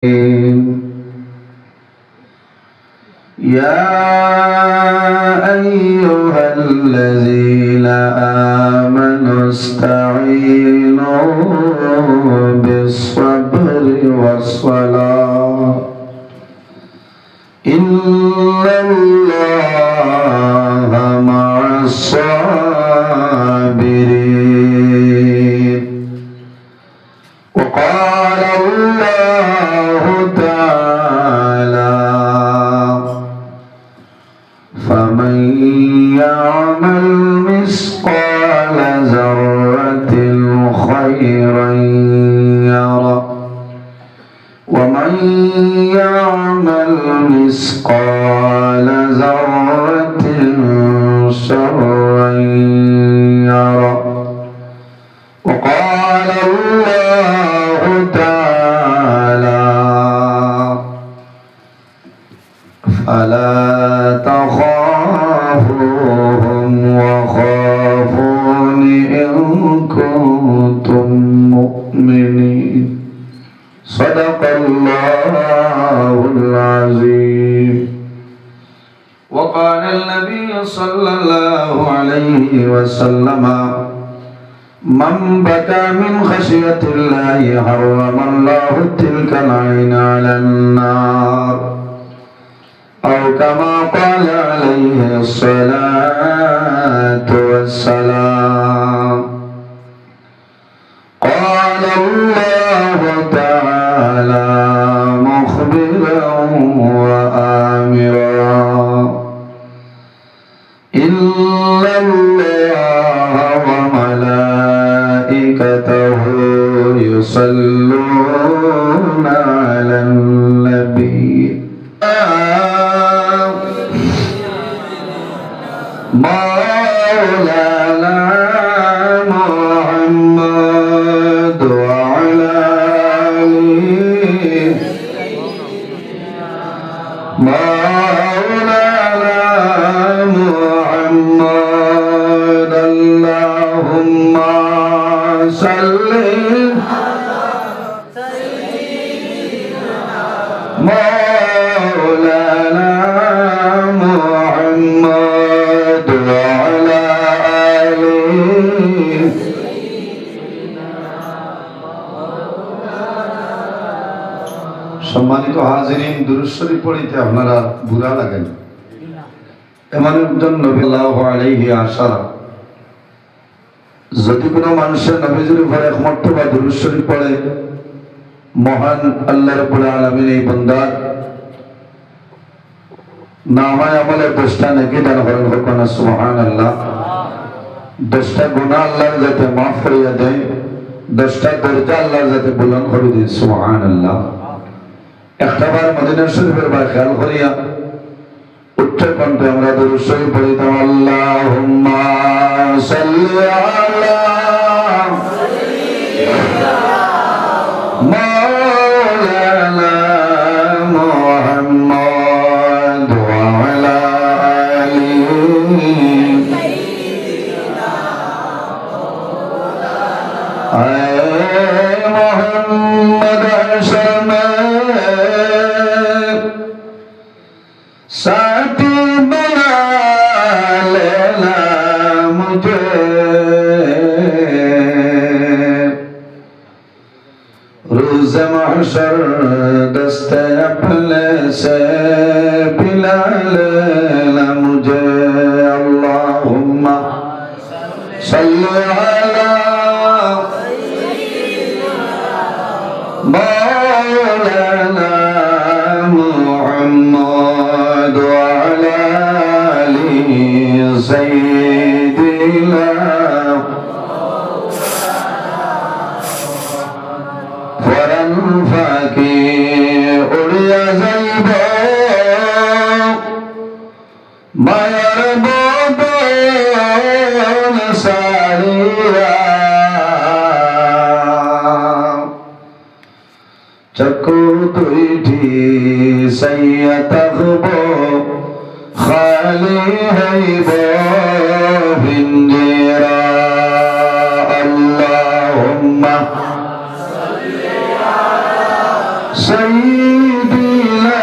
يا أيها الذين آمنوا استعينوا بالصبر والصلاة إن الله مع الصابرين وقال الله تعالى فمن يعمل مثقال ذرة خيرا يره ومن يعمل مثقال ذرة شرا يره وقال الله تعالى فلا تخافوهم وخافون إن كنتم مؤمنين صدق الله العظيم وقال النبي صلى الله عليه وسلم من بكى من خشية الله حرم الله تلك العين على النار أو كما قال عليه الصلاة والسلام قال الله تعالى مخبرا وآمرا إن الله وملائكته يصلون على النبي مولانا محمد وعلى آله مولانا محمد اللهم صل مولانا محمد وعلى آله সম্মানিত হাজিরিন দুরূদ শরীফ পড়িতে আপনারা বুরা লাগেন এমন একজন নবী সাল্লাল্লাহু আলাইহি আসারা যদি কোনো মানুষের নবীজির উপরে এক মর্তবা দুরূদ শরীফ পড়ে মহান আল্লাহ রাব্বুল আলামিন এই বান্দার নামায় আমলে 10টা নেকি দান করেন হোকনা সুবহানাল্লাহ 10টা গুনাহ আল্লাহর যাতে মাফ করিয়া দেয় 10টা দরজা আল্লাহর যাতে বুলন্দ করে দেয় সুবহানাল্লাহ একটাবার মদিনা শরীফের বার খেয়াল করিয়া উচ্চ কণ্ঠে আমরা দুরূদ শরীফ পড়িতাম আল্লাহুম্মা সাল্লি আলা مولانا محمد وعلى آله محمد شرما साथी बना लेना मुझे रोज़ महशर दस्ते अपने से पिला लेना मुझे अल्लाहुम्मा सल्ली अला मौलाना मुहम्मद वअला आलिहि सय्यिदिना फरन फाकी उड़िया ज़ैब मायर बोबन सारिया चक्कू तुईठी सैया तगबो खाली है बो बिंजेरा अल्लाहुम्मा सही سيدنا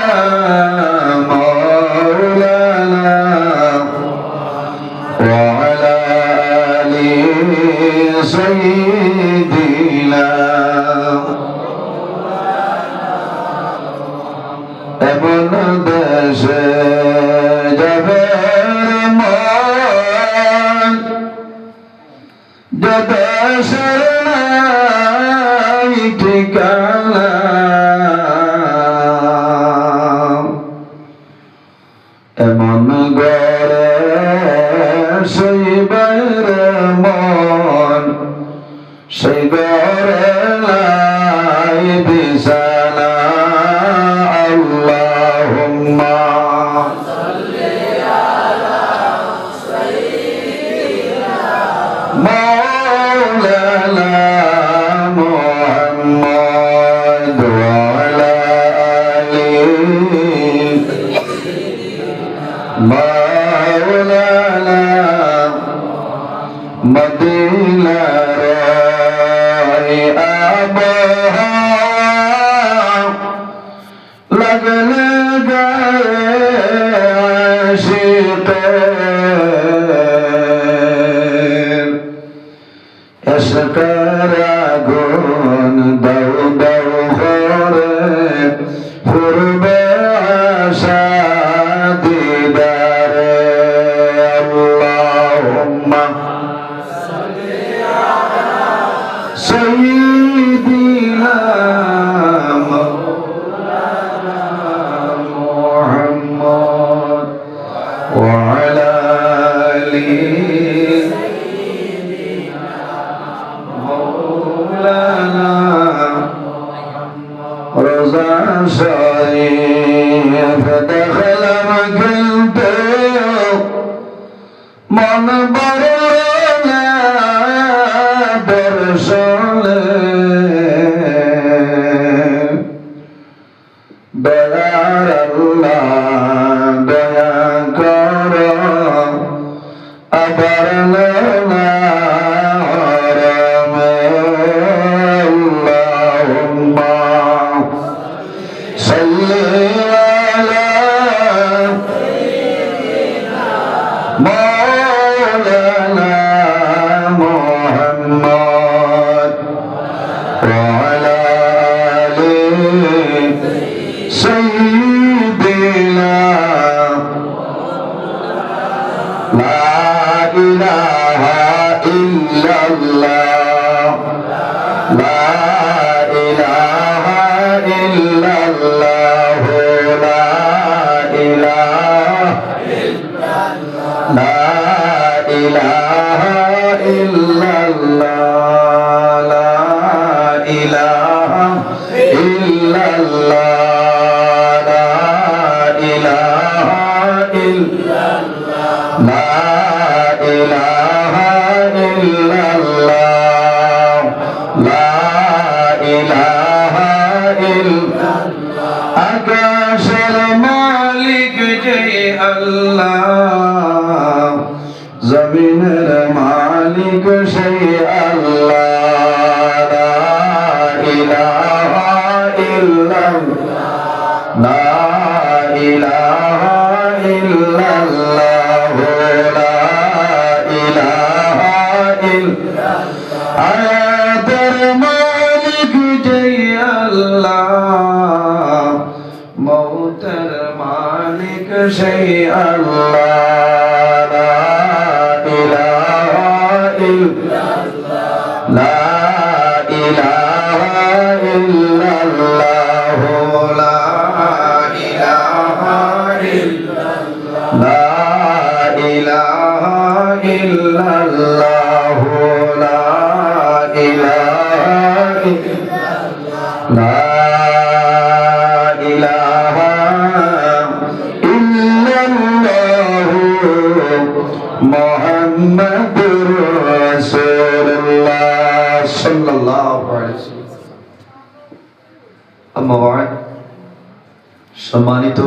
مولانا وعلى آل سيدنا এমন দেশে যাবে মন যে দেশের নাই ঠিকানা এমন গড়ে সেই বাইরে মন সেই গড়ে নাই বিছানা আল্লাহুম্মা مولانا محمد وعلى آله مولانا مدينة راي أبها लगने गए आशिक़ এসকার আগুন দাও দাও করে পূর্বে আশা দিদারে আল্লাহুম্মা সাইয়্যিদিনা মাওলানা মুহাম্মদ ওয়া আলা আলিহি رضا شريف دخل مكنت من برنا برسول ديار الله ديا كرم أبرنا صل على مولانا محمد وعلى آل سيدنا لا إله إلا الله لا إله إلا الله لا إله لا إله إلا الله لا إله إلا الله لا إله إلا الله لا إله إلا الله لا إله إلا আকাশের মালিক যে আল্লাহ জমিনের মালিক সেই আল্লাহ লা ইলাহা ইল্লাল্লাহ লা ইলাহা ইল্লাল্লাহ লা ইলাহা ইল্লাল্লাহ আয়াতের মালিক যে আল্লাহ মৌতের মালিক সেই আল্লাহ লা ইলাহা ইল্লাল্লাহ লা ইলাহা ইল্লাল্লাহ লা ইলাহা ইল্লাল্লাহ লা ইলাহা ইল্লাল্লাহ লা ইলাহা ইল্লাল্লাহ লা মুহাম্মাদুর রাসূলুল্লাহ সাল্লাল্লাহু আলাইহি ওয়াসাল্লাম। আম্মা বা'দ, সম্মানিত